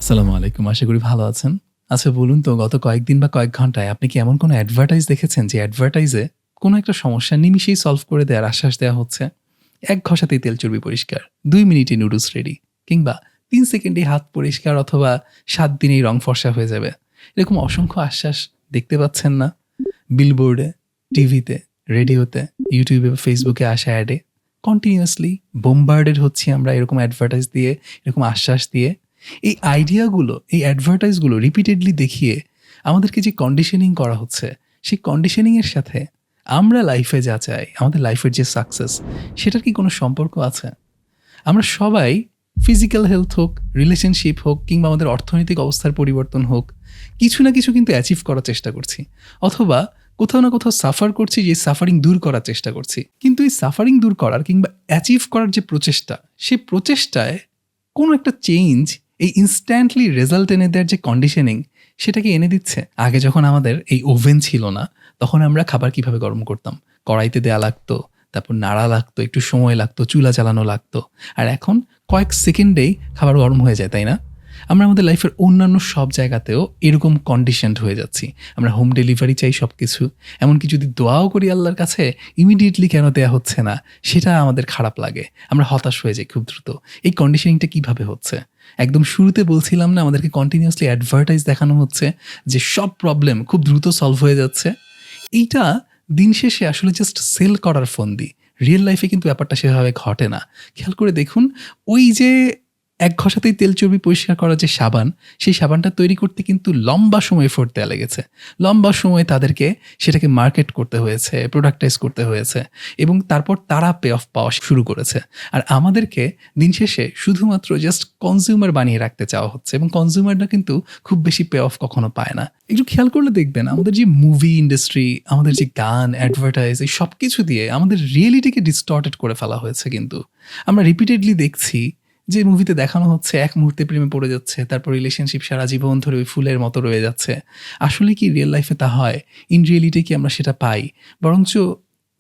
আসসালামু আলাইকুম। আশা করি ভালো আছেন। আচ্ছা বলুন তো গত কয়েকদিন বা কয়েক ঘন্টায় আপনি কি এমন কোনো অ্যাডভার্টাইজ দেখেছেন যে অ্যাডভার্টাইজে কোনো একটা সমস্যা নিমিষেই সলভ করে দেওয়ার আশ্বাস দেওয়া হচ্ছে? ১ ঘষাতেই তেল চর্বি পরিষ্কার, ২ মিনিটে নুডলস রেডি কিংবা ৩ সেকেন্ডেই হাত পরিষ্কার অথবা ৭ দিনেই রং ফর্সা হয়ে যাবে। এরকম অসংখ্য আশ্বাস দেখতে পাচ্ছেন না? বিলবোর্ডে, টিভিতে, রেডিওতে, ইউটিউবে বা ফেসবুকে আসা অ্যাডে কন্টিনিউয়াসলি বোমবার্ডেড হচ্ছি আমরা এরকম অ্যাডভার্টাইজ দিয়ে, এরকম আশ্বাস দিয়ে। এই আইডিয়াগুলো, এই অ্যাডভার্টাইজগুলো রিপিটেডলি দেখিয়ে আমাদেরকে যে কন্ডিশনিং করা হচ্ছে, সেই কন্ডিশনিং এর সাথে আমরা লাইফে যা চাই, আমাদের লাইফের যে সাকসেস, সেটার কি কোনো সম্পর্ক আছে? আমরা সবাই ফিজিক্যাল হেলথ হোক, রিলেশনশিপ হোক কিংবা আমাদের অর্থনৈতিক অবস্থার পরিবর্তন হোক, কিছু না কিছু কিন্তু অ্যাচিভ করার চেষ্টা করছি। অথবা কোথাও না কোথাও সাফার করছি, যে সাফারিং দূর করার চেষ্টা করছি। কিন্তু এই সাফারিং দূর করার কিংবা অ্যাচিভ করার যে প্রচেষ্টা, সেই প্রচেষ্টায় কোনো একটা চেঞ্জ এই ইনস্ট্যান্টলি রেজাল্ট এনে দেওয়ার যে কন্ডিশনিং, সেটাকে এনে দিচ্ছে। আগে যখন আমাদের এই ওভেন ছিল না, তখন আমরা খাবার কিভাবে গরম করতাম? কড়াইতে দেয়া লাগতো, তারপর নাড়া লাগতো, একটু সময় লাগতো, চুলা চালানো লাগতো। আর এখন কয়েক সেকেন্ডেই খাবার গরম হয়ে যায়, তাই না? আমরা আমাদের লাইফের অন্যান্য সব জায়গাতেও এরকম কন্ডিশনড হয়ে যাচ্ছি। আমরা হোম ডেলিভারি চাই সব কিছু। এমনকি যদি দোয়াও করি আল্লাহর কাছে, ইমিডিয়েটলি কেন দেয়া হচ্ছে না, সেটা আমাদের খারাপ লাগে। আমরা হতাশ হয়ে যাই খুব দ্রুত। এই কন্ডিশনিংটা কিভাবে হচ্ছে? একদম শুরুতে বলছিলাম না, আমাদেরকে কন্টিনিউয়াসলি অ্যাডভার্টাইজ দেখানো হচ্ছে যে সব প্রবলেম খুব দ্রুত সলভ হয়ে যাচ্ছে। এইটা দিন শেষে আসলে জাস্ট সেল করার ফন্দি। রিয়েল লাইফে কিন্তু ব্যাপারটা সেভাবে ঘটে না। খেয়াল করে দেখুন, ওই যে ১ ঘষাতেই তেল চর্বি পরিষ্কার করার যে সাবান, সেই সাবানটা তৈরি করতে কিন্তু লম্বা সময় এফোর্ট দেয়া লেগেছে। লম্বা সময় তাদেরকে সেটাকে মার্কেট করতে হয়েছে, প্রোডাক্টাইজ করতে হয়েছে এবং তারপর তারা পে অফ পাওয়া শুরু করেছে। আর আমাদেরকে দিন শেষে শুধুমাত্র জাস্ট কনজিউমার বানিয়ে রাখতে চাওয়া হচ্ছে এবং কনজিউমাররা কিন্তু খুব বেশি পে অফ কখনো পায় না। একটু খেয়াল করলে দেখবেন, আমাদের যে মুভি ইন্ডাস্ট্রি, আমাদের যে গান, অ্যাডভার্টাইজ, এই সবকিছু দিয়ে আমাদের রিয়েলিটিকে ডিস্টর্টেড করে ফেলা হয়েছে কিন্তু। আমরা রিপিটেডলি দেখছি যে মুভিতে দেখানো হচ্ছে এক মুহূর্তে প্রেমে পড়ে যাচ্ছে, তারপর রিলেশনশিপ সারা জীবন ধরে ওই ফুলের মতো রয়ে যাচ্ছে। আসলে কি রিয়েল লাইফে তা হয়? ইন রিয়েলিটি কি আমরা সেটা পাই? বরঞ্চ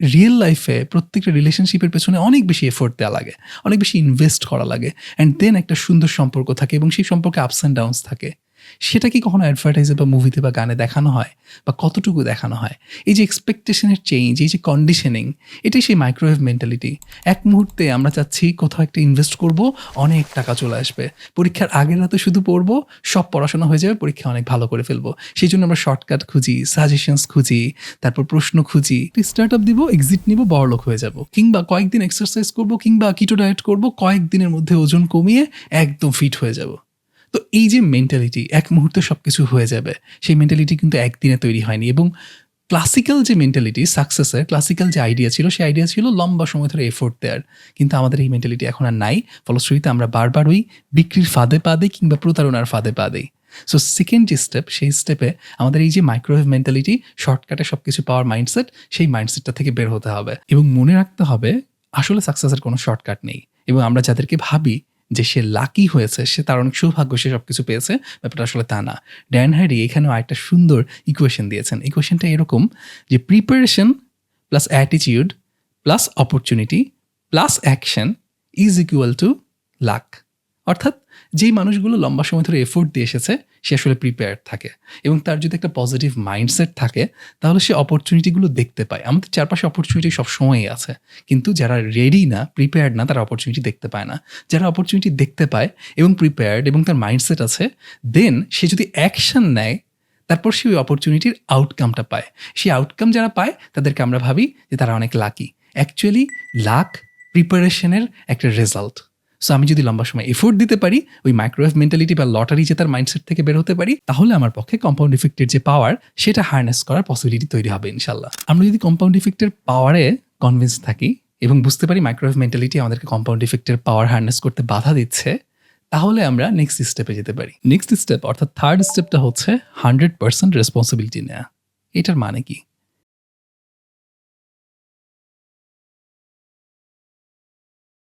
রিয়েল লাইফে প্রত্যেকটা রিলেশনশিপের পেছনে অনেক বেশি এফোর্ট দেওয়া লাগে, অনেক বেশি ইনভেস্ট করা লাগে, অ্যান্ড দেন একটা সুন্দর সম্পর্ক থাকে এবং সেই সম্পর্কে আপস অ্যান্ড ডাউনস থাকে। সেটা কি কখনো অ্যাডভার্টাইজে বা মুভিতে বা গানে দেখানো হয়? বা কতটুকু দেখানো হয়? এই যে এক্সপেকটেশনের চেঞ্জ, এই যে কন্ডিশনিং, এটাই সেই মাইক্রোওয়েভ মেন্টালিটি। এক মুহূর্তে আমরা চাচ্ছি কোথাও একটা ইনভেস্ট করব, অনেক টাকা চলে আসবে। পরীক্ষার আগের রাতে শুধু পড়বো, সব পড়াশোনা হয়ে যাবে, পরীক্ষা অনেক ভালো করে ফেলবো। সেই জন্য আমরা শর্টকাট খুঁজি, সাজেশনস খুঁজি, তারপর প্রশ্ন খুঁজি। স্টার্ট আপ দিব, এক্সিট নিব, বড়লোক হয়ে যাব। কিংবা কয়েকদিন এক্সারসাইজ করব কিংবা কিটো ডায়েট করব, কয়েকদিনের মধ্যে ওজন কমিয়ে একদম ফিট হয়ে যাব। তো এই যে মেন্টালিটি, এক মুহূর্তে সবকিছু হয়ে যাবে, সেই মেন্টালিটি কিন্তু একদিনে তৈরি হয়নি। এবং ক্লাসিক্যাল যে মেন্টালিটি সাকসেসের, ক্লাসিক্যাল যে আইডিয়া ছিল, সেই আইডিয়া ছিল লম্বা সময় ধরে এফোর্ট দেওয়ার। কিন্তু আমাদের এই মেন্টালিটি এখন আর নাই। ফলশ্রুতিতে আমরা বারবার ওই বিক্রির ফাঁদে পা দিই কিংবা প্রতারণার ফাঁদে পা দিই। সো সেকেন্ড যে স্টেপ, সেই স্টেপে আমাদের এই যে মাইক্রোওয়েভ মেন্টালিটি, শর্টকাটে সব কিছু পাওয়ার মাইন্ডসেট, সেই মাইন্ডসেটটা থেকে বের হতে হবে এবং মনে রাখতে হবে আসলে সাকসেসের কোনো শর্টকাট নেই। এবং আমরা যাদেরকে ভাবি যে সে লাকি হয়েছে, সে তার অনেক সৌভাগ্য, সে সব কিছু পেয়েছে, ব্যাপারটা আসলে তা না। ড্যান হ্যারি এখানেও আরেকটা সুন্দর ইকুয়েশন দিয়েছেন। ইকুয়েশনটা এরকম যে preparation plus attitude plus opportunity plus action is equal to lakh. অর্থাৎ যেই মানুষগুলো লম্বা সময় ধরে এফোর্ট দিয়ে এসেছে, সে আসলে প্রিপেয়ার্ড থাকে এবং তার যদি একটা পজিটিভ মাইন্ডসেট থাকে, তাহলে সে অপরচুনিটিগুলো দেখতে পায়। আমাদের চারপাশে অপরচুনিটি সবসময়ই আছে, কিন্তু যারা রেডি না, প্রিপেয়ার্ড না, তারা অপরচুনিটি দেখতে পায় না। যারা অপরচুনিটি দেখতে পায় এবং প্রিপেয়ার্ড এবং তার মাইন্ডসেট আছে, দেন সে যদি অ্যাকশন নেয়, তারপর সে ওই অপরচুনিটির আউটকামটা পায়। সেই আউটকাম যারা পায় তাদেরকে আমরা ভাবি যে তারা অনেক লাকি। অ্যাকচুয়ালি লাক প্রিপারেশনের একটা রেজাল্ট। সো আমি যদি লম্বা সময় এফোর্ট দিতে পারি, ওই মাইক্রোওয়েভ মেন্টালিটি বা লটারি জেতার মাইন্ডসেট থেকে বের হতে পারি, তাহলে আমার পক্ষে কম্পাউন্ড ইফেক্টের যে পাওয়ার, সেটা হারনেস করার পসিবিলিটি তৈরি হবে ইনশাল্লাহ। আমরা যদি কম্পাউন্ড ইফেক্টের পাওয়ারে কনভিন্স থাকি এবং বুঝতে পারি মাইক্রোওয়েভ মেন্টালিটি আমাদেরকে কম্পাউন্ড ইফেক্টের পাওয়ার হারনেস করতে বাধা দিচ্ছে, তাহলে আমরা নেক্সট স্টেপে যেতে পারি। নেক্সট স্টেপ অর্থাৎ থার্ড স্টেপটা হচ্ছে 100% রেসপন্সিবিলিটি নেওয়া। এটার মানে কি?